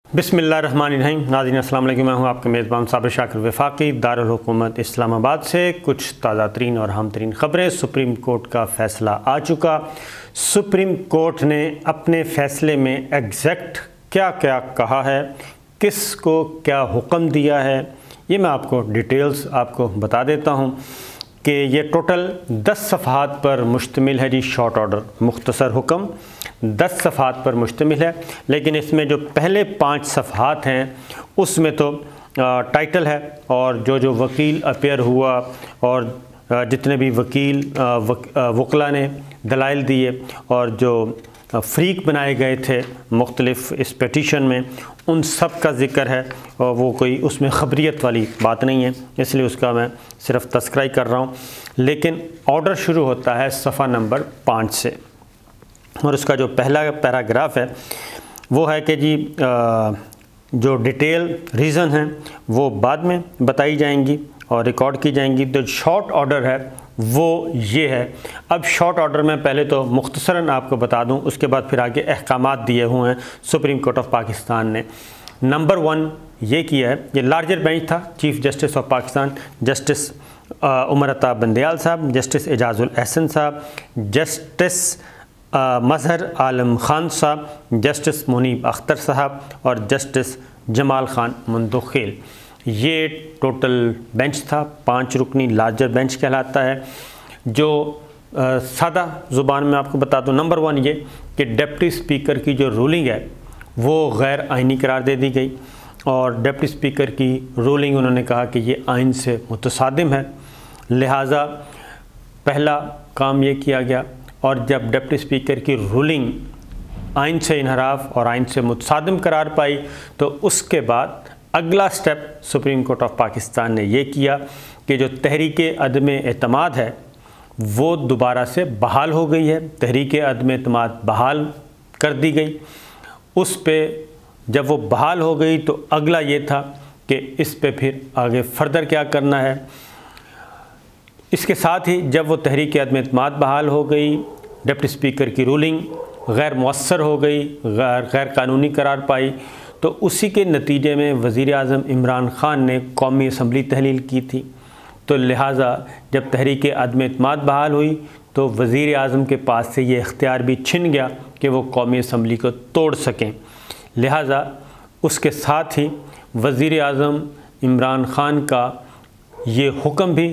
बिस्मिल्लाहिर्रहमानिर्रहीम। नाज़रीन अस्सलाम वालेकुम। मैं हूँ आपके मेज़बान साबिर शाकिर वफाकी दारुल हुकूमत इस्लामाबाद से। कुछ ताज़ा तरीन और अहम तरीन ख़बरें। सुप्रीम कोर्ट का फ़ैसला आ चुका। सुप्रीम कोर्ट ने अपने फ़ैसले में एग्जैक्ट क्या क्या कहा है, किस को क्या हुक्म दिया है, ये मैं आपको डिटेल्स आपको बता देता हूँ कि ये टोटल 10 सफ़हात पर मुश्तमिल है जी। शॉर्ट ऑर्डर मुख्तसर हुक्म 10 सफ़हात पर मुश्तमिल है, लेकिन इसमें जो पहले 5 सफ़हात हैं उसमें तो टाइटल है और जो वकील अपेयर हुआ और जितने भी वकला ने दलाइल दिए और जो फ़रीक बनाए गए थे मुख्तलिफ़ इस पेटिशन में, उन सब का ज़िक्र है और वो कोई उसमें ख़बरियत वाली बात नहीं है, इसलिए उसका मैं सिर्फ तस्करा ही कर रहा हूँ। लेकिन ऑर्डर शुरू होता है सफ़ा नंबर 5 से और उसका जो पहला पैराग्राफ है वो है कि जी जो डिटेल रीज़न हैं वो बाद में बताई जाएंगी और रिकॉर्ड की जाएंगी। तो शॉर्ट ऑर्डर है वो ये है। अब शॉर्ट ऑर्डर में पहले तो मुख्तसरन आपको बता दूं, उसके बाद फिर आगे अहकामात दिए हुए हैं सुप्रीम कोर्ट ऑफ पाकिस्तान ने। नंबर 1 ये किया है, ये लार्जर बेंच था। Chief justice of Pakistan justice Umar Ata Bandial साहब, जस्टिस एजाजुल एहसन साहब, जस्टिस मजहर आलम खान साहब, जस्टिस मुनीब अख्तर साहब और जस्टिस जमाल खान मुंदखिल, ये टोटल बेंच था। 5 रुकनी लार्जर बेंच कहलाता है। जो सादा ज़ुबान में आपको बता दूं, नंबर 1 ये कि डिप्टी स्पीकर की जो रूलिंग है वो गैर आइनी करार दे दी गई और डिप्टी स्पीकर की रूलिंग उन्होंने कहा कि ये आइन से मुतसादिम है, लिहाजा पहला काम ये किया गया। और जब डिप्टी स्पीकर की रूलिंग आइन से इनहराफ और आइन से मुतसादिम करार पाई तो उसके बाद अगला step supreme court of Pakistan ने ये किया कि जो तहरीक अदम एतमाद है वो दोबारा से बहाल हो गई है। तहरीक अदम एतमाद बहाल कर दी गई। उस पे जब वो बहाल हो गई तो अगला ये था कि इस पे फिर आगे फर्दर क्या करना है। इसके साथ ही जब वो तहरीक अदम एतमाद बहाल हो गई, डिप्टी स्पीकर की रूलिंग गैर मुअस्सर हो गई, गैर कानूनी करार पाई, तो उसी के नतीजे में वज़ीर आज़म इमरान ख़ान ने कौमी असम्बली तहलील की थी। तो लिहाजा जब तहरीक अदम एतमाद बहाल हुई तो वज़ीर आज़म के पास से ये इख्तियार भी छिन गया कि वो कौमी असम्बली को तोड़ सकें। लिहाजा उसके साथ ही वज़ीर आज़म इमरान ख़ान का ये हुक्म भी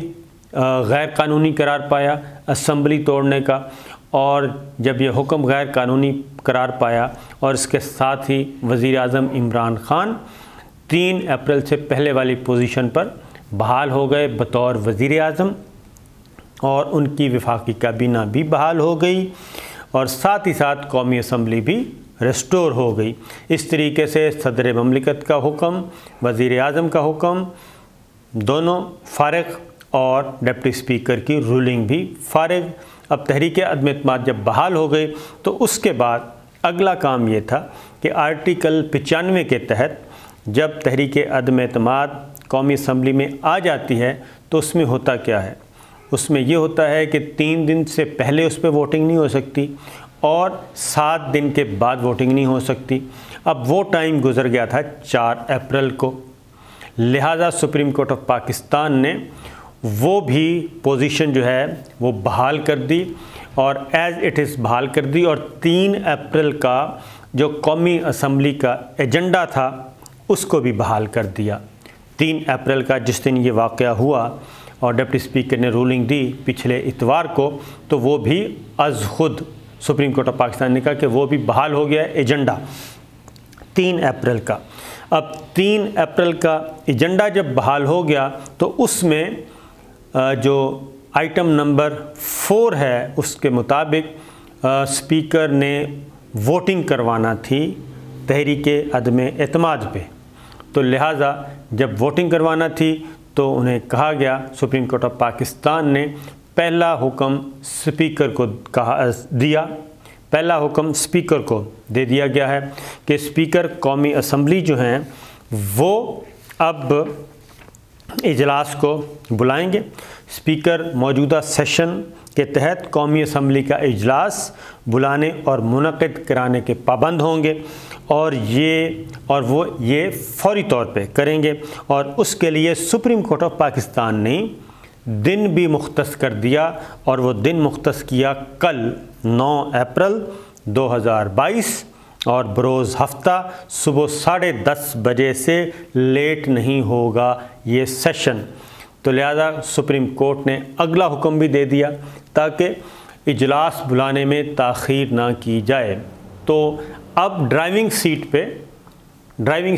गैर कानूनी करार पाया असम्बली तोड़ने का। और जब ये हुक्म गैर कानूनी करार पाया और इसके साथ ही वज़ीर आज़म इमरान ख़ान 3 अप्रैल से पहले वाली पोजीशन पर बहाल हो गए बतौर वज़ीर आज़म और उनकी वफाकी काबीना भी बहाल हो गई और साथ ही साथ कौमी असम्बली भी रेस्टोर हो गई। इस तरीके से सदर ममलिकत का हुक्म, वज़ीर आज़म का हुक्म दोनों फ़ारिग और डिप्टी स्पीकर की रूलिंग भी फ़ारिग। अब तहरीक अदम एतमाद जब बहाल हो गई तो उसके बाद अगला काम ये था कि आर्टिकल 95 के तहत जब तहरीक अदम एतमाद कौमी असम्बली में आ जाती है तो उसमें होता क्या है, उसमें ये होता है कि 3 दिन से पहले उस पर वोटिंग नहीं हो सकती और 7 दिन के बाद वोटिंग नहीं हो सकती। अब वो टाइम गुजर गया था 4 अप्रैल को, लिहाजा सुप्रीम कोर्ट ऑफ पाकिस्तान ने वो भी पोजीशन जो है वो बहाल कर दी और एज़ इट इज़ बहाल कर दी। और 3 अप्रैल का जो कौमी असम्बली का एजेंडा था उसको भी बहाल कर दिया। 3 अप्रैल का जिस दिन ये वाक़या हुआ और डिप्टी स्पीकर ने रूलिंग दी पिछले इतवार को, तो वो भी अज़ खुद सुप्रीम कोर्ट ऑफ पाकिस्तान ने कहा कि वो भी बहाल हो गया एजेंडा 3 अप्रैल का। अब 3 अप्रैल का एजेंडा जब बहाल हो गया तो उसमें जो आइटम नंबर 4 है उसके मुताबिक स्पीकर ने वोटिंग करवाना थी तहरीक अदम एतमाद पे। तो लिहाजा जब वोटिंग करवाना थी तो उन्हें कहा गया, सुप्रीम कोर्ट ऑफ पाकिस्तान ने पहला हुक्म स्पीकर को दिया, पहला हुक्म स्पीकर को दे दिया गया है कि स्पीकर कौमी असम्बली जो हैं वो अब इजलास को बुलाएंगे। स्पीकर मौजूदा सेशन के तहत कौमी असम्बली का इजलास बुलाने और मुनक़िद कराने के पाबंद होंगे और वो ये फौरी तौर पे करेंगे। और उसके लिए सुप्रीम कोर्ट ऑफ पाकिस्तान ने दिन भी मुख्तस कर दिया, और वो दिन मुख्तस किया कल 9 अप्रैल 2022, और बरोज़ हफ्ता सुबह 10:30 बजे से लेट नहीं होगा ये सेशन। तो लिहाजा सुप्रीम कोर्ट ने अगला हुक्म भी दे दिया ताकि इजलास बुलाने में ताख़ीर ना की जाए। तो अब ड्राइविंग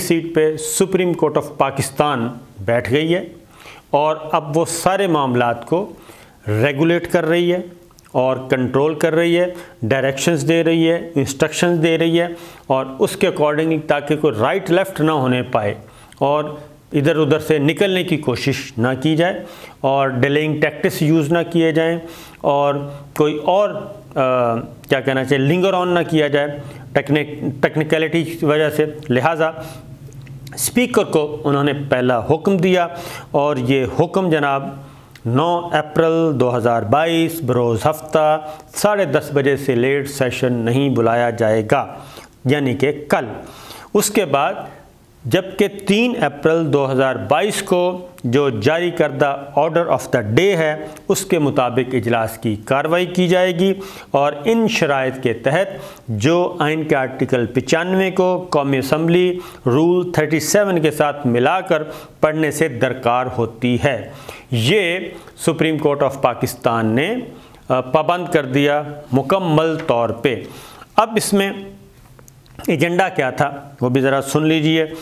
सीट पे सुप्रीम कोर्ट ऑफ पाकिस्तान बैठ गई है, और अब वो सारे मामलात को रेगुलेट कर रही है और कंट्रोल कर रही है, डायरेक्शंस दे रही है, इंस्ट्रक्शंस दे रही है, और उसके अकॉर्डिंग ताकि कोई राइट लेफ़्ट ना होने पाए और इधर उधर से निकलने की कोशिश ना की जाए, और डिलेइंग टैक्टिक्स यूज़ ना किए जाएं, और कोई और क्या कहना चाहिए लिंगर ऑन ना किया जाए टेक्निकलिटी की वजह से। लिहाजा स्पीकर को उन्होंने पहला हुक्म दिया, और ये हुक्म जनाब 9 अप्रैल 2022 बरोज़ हफ्ता 10:30 बजे से लेट सेशन नहीं बुलाया जाएगा, यानी कि कल। उसके बाद जबकि 3 अप्रैल 2022 को जो जारी करदा ऑर्डर ऑफ द डे है उसके मुताबिक इजलास की कार्रवाई की जाएगी, और इन शराइत के तहत जो आइन के आर्टिकल 95 को कौमी असम्बली रूल 37 के साथ मिलाकर पढ़ने से दरकार होती है, ये सुप्रीम कोर्ट ऑफ पाकिस्तान ने पाबंद कर दिया मुकम्मल तौर पे। अब इसमें एजेंडा क्या था वो भी ज़रा सुन लीजिए।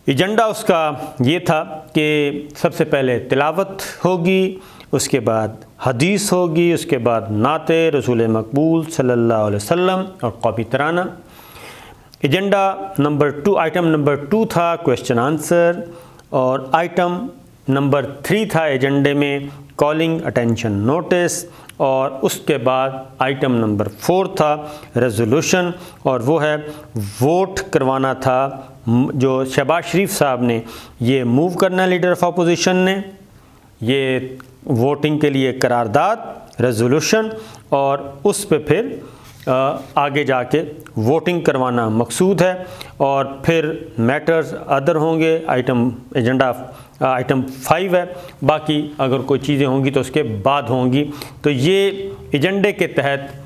एजेंडा उसका ये था कि सबसे पहले तिलावत होगी, उसके बाद हदीस होगी, उसके बाद नाते रसूल मकबूल सल्लल्लाहु अलैहि वसल्लम और कौमी तराना। एजेंडा नंबर 2 आइटम नंबर 2 था क्वेश्चन आंसर, और आइटम नंबर 3 था एजेंडे में कॉलिंग अटेंशन नोटिस, और उसके बाद आइटम नंबर 4 था रेजोल्यूशन, और वो है वोट करवाना था जो शहबाज शरीफ साहब ने ये मूव करना, लीडर ऑफ अपोजिशन ने ये वोटिंग के लिए करारदाद रेजोल्यूशन, और उस पे फिर आगे जाके वोटिंग करवाना मकसूद है, और फिर मैटर्स अदर होंगे। एजेंडा आइटम 5 है, बाकी अगर कोई चीज़ें होंगी तो उसके बाद होंगी। तो ये एजेंडे के तहत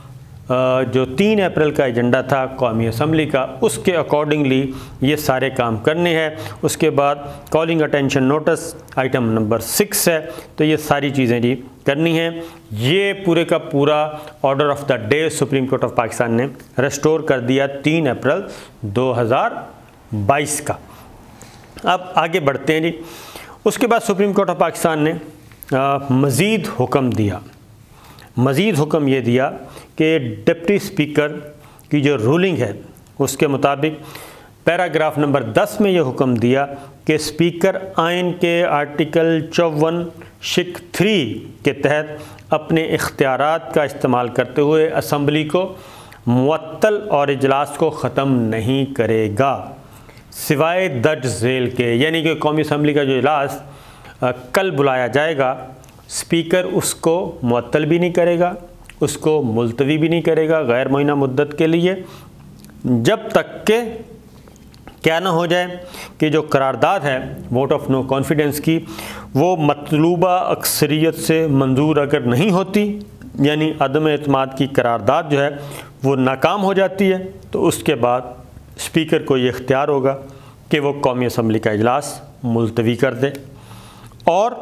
जो 3 अप्रैल का एजेंडा था कौमी असम्बली का, उसके अकॉर्डिंगली ये सारे काम करने हैं। उसके बाद calling attention notice item number 6 है, तो ये सारी चीज़ें जी करनी हैं। ये पूरे का पूरा order of the day supreme court of Pakistan ने रेस्टोर कर दिया 3 अप्रैल 2022 का। अब आगे बढ़ते हैं जी। उसके बाद सुप्रीम कोर्ट ऑफ पाकिस्तान ने मज़ीद हुक्म दिया। मज़ीद हुक्म ये दिया कि डिप्टी स्पीकर की जो रूलिंग है उसके मुताबिक पैराग्राफ नंबर 10 में ये हुक्म दिया कि स्पीकर आइन के आर्टिकल 54(3) के तहत अपने इख्तियारात का इस्तेमाल करते हुए असम्बली को मुअत्तल और इजलास को ख़त्म नहीं करेगा सिवाय दर्ज झेल के, यानी कि कौमी असम्बली का जो इजलास कल बुलाया जाएगा, स्पीकर उसको मुअत्तल भी नहीं करेगा, उसको मुलतवी भी नहीं करेगा गैर मुअय्यना मुद्दत के लिए, जब तक के क्या ना हो जाए कि जो करारदाद है वोट ऑफ नो कॉन्फिडेंस की वो मतलूबा अक्सरियत से मंजूर अगर नहीं होती, यानी अदम एतमाद की करारदाद जो है वो नाकाम हो जाती है, तो उसके बाद स्पीकर को ये इख्तियार होगा कि वो कौमी असम्बली का इजलास मुलतवी कर दे। और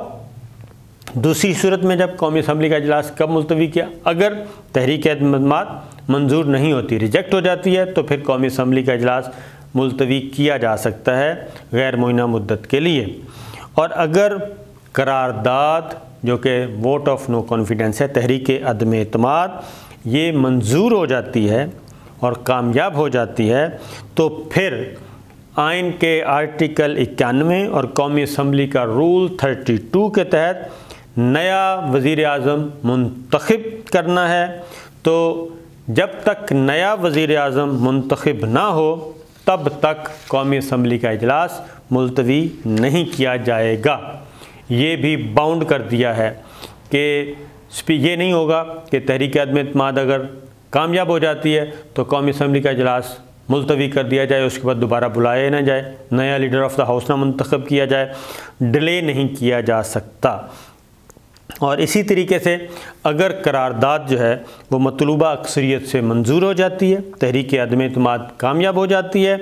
दूसरी सूरत में जब कौमी असम्बली का इजलास कब मुलतवी किया, अगर तहरीक एतमाद मंजूर नहीं होती, रिजेक्ट हो जाती है, तो फिर कौमी असम्बली का इजलास मुलतवी किया जा सकता है गैर मुअय्यना मुद्दत के लिए। और अगर करारदाद जो कि वोट ऑफ नो कॉन्फिडेंस है, तहरीक अदम एतमाद, ये मंजूर हो जाती है और कामयाब हो जाती है, तो फिर आइन के आर्टिकल 91 और कौमी असम्बली का रूल 32 के तहत नया वज़ीर आज़म मुंतखब करना है। तो जब तक नया वज़ीर आज़म मुंतखब ना हो तब तक कौमी असम्बली का इजलास मुलतवी नहीं किया जाएगा। ये भी बाउंड कर दिया है कि ये नहीं होगा कि तहरीक अदम एतमाद अगर कामयाब हो जाती है तो कौमी असम्बली का इजलास मुलतवी कर दिया जाए, उसके बाद दोबारा बुलाया ना जाए, नया लीडर ऑफ द हाउस ना मुंतखब किया जाए, डिले नहीं किया जा सकता। और इसी तरीके से अगर करारदाद जो है वो मतलूबा अक्सरियत से मंजूर हो जाती है, तहरीक अदम एतमाद कामयाब हो जाती है,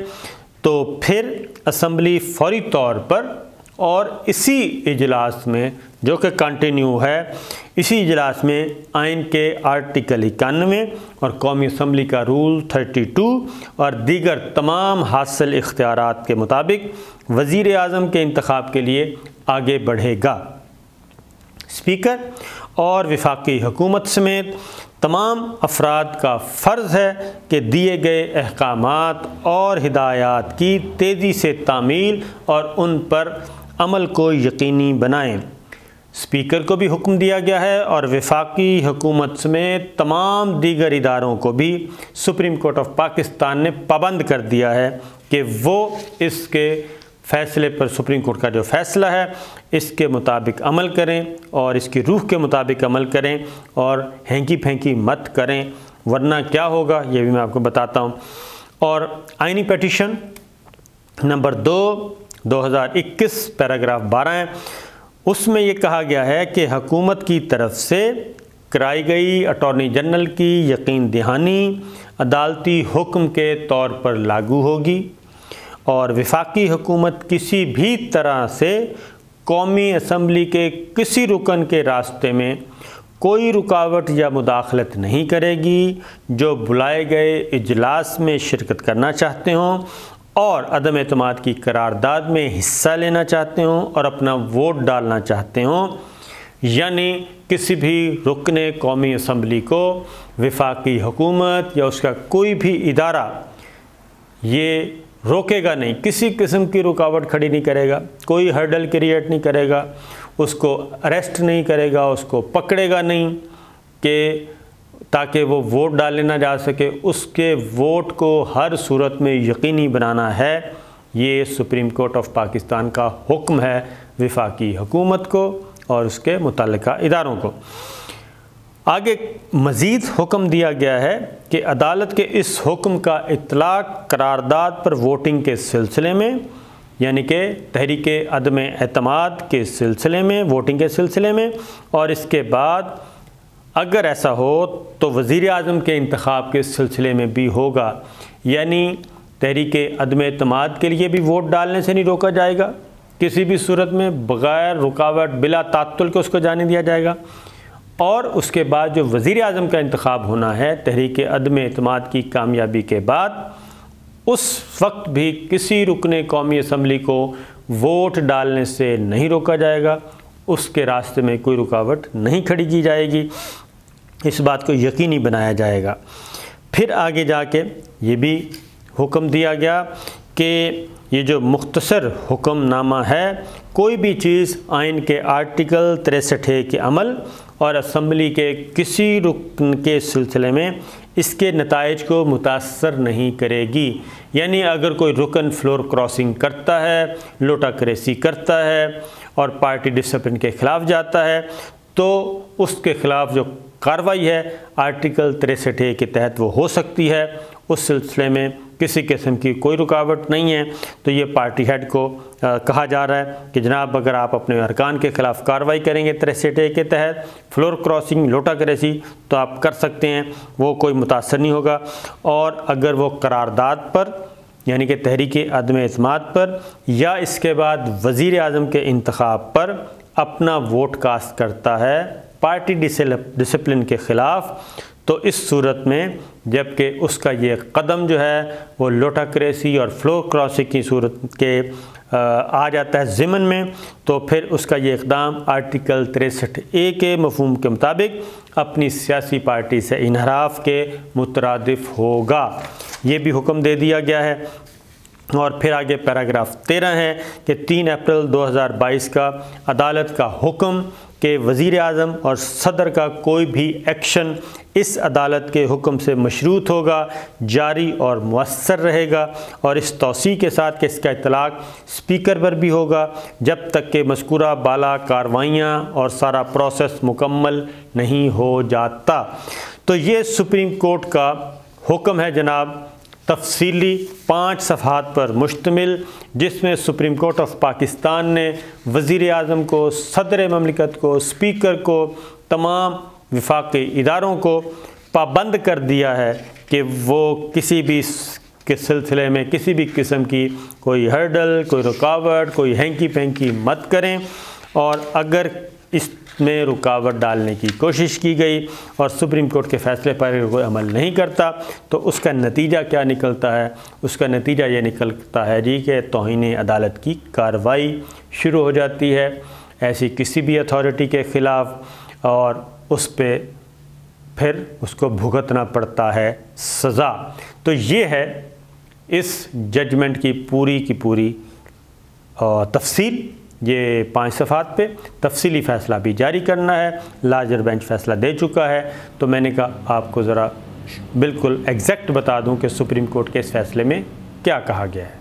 तो फिर असम्बली फौरी तौर पर और इसी इजलास में जो कि कंटिन्यू है, इसी इजलास में आइन के आर्टिकल 91 और कौमी असम्बली का रूल 32 और दीगर तमाम हासिल इख्तियारात के मुताबिक वज़ीर आज़म के इंतखाब के लिए आगे बढ़ेगा। स्पीकर और वफाकी हुकूमत समेत तमाम अफराद का फ़र्ज़ है कि दिए गए अहकामात और हिदायत की तेज़ी से तामील और उन पर अमल को यकीनी बनाएं। स्पीकर को भी हुक्म दिया गया है और वफाकी हुकूमत समेत तमाम दीगर इदारों को भी सुप्रीम कोर्ट ऑफ पाकिस्तान ने पाबंद कर दिया है कि वो इसके फ़ैसले पर, सुप्रीम कोर्ट का जो फ़ैसला है, इसके मुताबिक अमल करें और इसकी रूह के मुताबिक अमल करें और हैंकी फेंकी मत करें, वरना क्या होगा ये भी मैं आपको बताता हूँ। और आइनी पटिशन नंबर 2 2021 पैराग्राफ 12 है, उसमें ये कहा गया है कि हुकूमत की तरफ से कराई गई अटॉर्नी जनरल की यकीन दहानी अदालती हुक्म के तौर पर लागू होगी और वफाकी हुकूमत किसी भी तरह से कौमी असम्बली के किसी रुकन के रास्ते में कोई रुकावट या मुदाखलत नहीं करेगी जो बुलाए गए इजलास में शिरकत करना चाहते हों और अदम एतमाद की करारदाद में हिस्सा लेना चाहते हों और अपना वोट डालना चाहते हों, यानी किसी भी रुकने कौमी असम्बली को वफाकी हुकूमत या उसका कोई भी इदारा ये रोकेगा नहीं, किसी किस्म की रुकावट खड़ी नहीं करेगा, कोई हर्डल क्रिएट नहीं करेगा, उसको अरेस्ट नहीं करेगा, उसको पकड़ेगा नहीं कि ताकि वो वोट डालने ना जा सके। उसके वोट को हर सूरत में यकीनी बनाना है। ये सुप्रीम कोर्ट ऑफ पाकिस्तान का हुक्म है वफाकी हुकूमत को और उसके मुतल्लिका इदारों को। आगे मज़ीद हुक्म दिया गया है कि अदालत के इस हुक्म का इतलाक़ करारदाद पर वोटिंग के सिलसिले में, यानी कि तहरीक अदम एतमाद के सिलसिले में, वोटिंग के सिलसिले में, और इसके बाद अगर ऐसा हो तो वज़ीर आज़म के इंतखाब के सिलसिले में भी होगा। यानी तहरीक अदम एतमाद के लिए भी वोट डालने से नहीं रोका जाएगा, किसी भी सूरत में बग़ैर रुकावट बिला तात्तुल के उसको जाने दिया जाएगा। और उसके बाद जो वज़ीर आज़म का इंतखाब होना है तहरीक अदम एतमाद की कामयाबी के बाद, उस वक्त भी किसी रुकने कौमी असम्बली को वोट डालने से नहीं रोका जाएगा, उसके रास्ते में कोई रुकावट नहीं खड़ी की जाएगी, इस बात को यकीनी बनाया जाएगा। फिर आगे जाके ये भी हुक्म दिया गया कि ये जो मुख्तसर हुक्मनामा है, कोई भी चीज़ आइन के आर्टिकल 63 के अमल और असम्बली के किसी रुकन के सिलसिले में इसके नताइज को मुतासर नहीं करेगी। यानी अगर कोई रुकन फ्लोर क्रॉसिंग करता है, लोटा करेसी करता है और पार्टी डिसिप्लिन के ख़िलाफ़ जाता है, तो उसके ख़िलाफ़ जो कार्रवाई है आर्टिकल 63 के तहत वो हो सकती है। उस सिलसिले में किसी किस्म की कोई रुकावट नहीं है। तो ये पार्टी हेड को कहा जा रहा है कि जनाब अगर आप अपने अरकान के ख़िलाफ़ कार्रवाई करेंगे 63 के तहत, फ्लोर क्रॉसिंग, लोटा करेसी, तो आप कर सकते हैं, वो कोई मुतासर नहीं होगा। और अगर वो करारदाद पर यानी कि तहरीक अदम एतमाद पर या इसके बाद वज़ीर आज़म के इंतखाब पर अपना वोट कास्ट करता है पार्टी डिसिप्लिन के ख़िलाफ़, तो इस सूरत में जबकि उसका ये कदम जो है वो लोटा करेसी और फ्लोर क्रॉसिंग की सूरत के आ जाता है ज़िमन में, तो फिर उसका ये इक़दाम आर्टिकल 63A के मफ़हूम के मुताबिक अपनी सियासी पार्टी से इनहराफ के मुतरादिफ होगा। ये भी हुक्म दे दिया गया है। और फिर आगे पैराग्राफ 13 है कि 3 अप्रैल 2022 का अदालत का हुक्म कि वज़ीर आज़म और सदर का कोई भी एक्शन इस अदालत के हुक्म से मशरूत होगा, जारी और मुअस्सर रहेगा। और इस तौसी के साथ कि इसका इतलाक़ स्पीकर पर भी होगा जब तक कि मज़कूरा बाला कार्रवाइयाँ और सारा प्रोसेस मुकम्मल नहीं हो जाता। तो ये सुप्रीम कोर्ट का हुक्म है जनाब तफसीली 5 सफ़हात पर मुश्तमिल, जिसमें सुप्रीम कोर्ट ऑफ पाकिस्तान ने वज़ीर आज़म को, सदर ममलिकत को, स्पीकर को, तमाम वफाकी इदारों को पाबंद कर दिया है कि वो किसी भी के सिलसिले में किसी भी किस्म की कोई हर्डल, कोई रुकावट, कोई हैंकी पैंकी मत करें। और अगर इसमें रुकावट डालने की कोशिश की गई और सुप्रीम कोर्ट के फ़ैसले पर कोई अमल नहीं करता तो उसका नतीजा क्या निकलता है? उसका नतीजा ये निकलता है जी कि तौहीन अदालत की कार्रवाई शुरू हो जाती है ऐसी किसी भी अथॉरिटी के ख़िलाफ़, और उस पर फिर उसको भुगतना पड़ता है सज़ा। तो ये है इस जजमेंट की पूरी तफसील। ये 5 सफ़हात पे तफसीली फ़ैसला भी जारी करना है। लार्जर बेंच फ़ैसला दे चुका है, तो मैंने कहा आपको ज़रा बिल्कुल एग्जैक्ट बता दूं कि सुप्रीम कोर्ट के इस फ़ैसले में क्या कहा गया है।